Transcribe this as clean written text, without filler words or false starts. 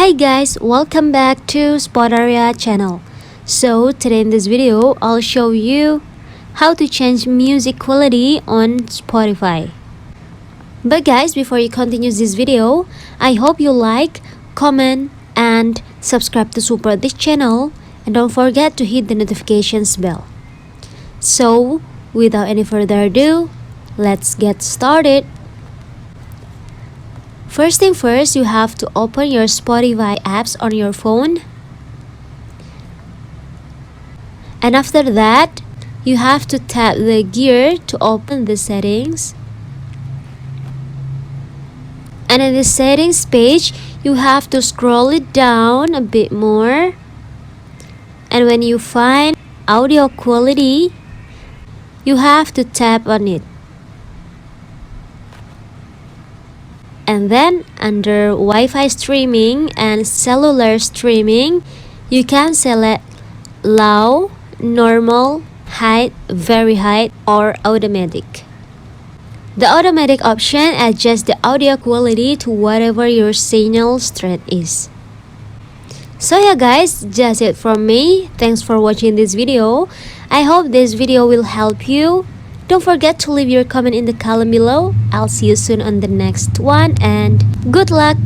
Hi guys, welcome back to Spotaria channel. So today in this video, I'll show you how to change music quality on Spotify. But guys, before you continue this video, I hope you like, comment, and subscribe to support this channel, and don't forget to hit the notifications bell. So without any further ado, let's get started. First thing first, you have to open your Spotify apps on your phone. And after that, you have to tap the gear to open the settings. And in the settings page, you have to scroll it down a bit more. And when you find audio quality, you have to tap on it. And then under Wi-Fi streaming and cellular streaming, you can select low, normal, high, very high, or automatic. The automatic option adjusts the audio quality to whatever your signal strength is. So yeah guys, that's it from me. Thanks for watching this video. I hope this video will help you. Don't forget to leave your comment in the column below. I'll see you soon on the next one and good luck!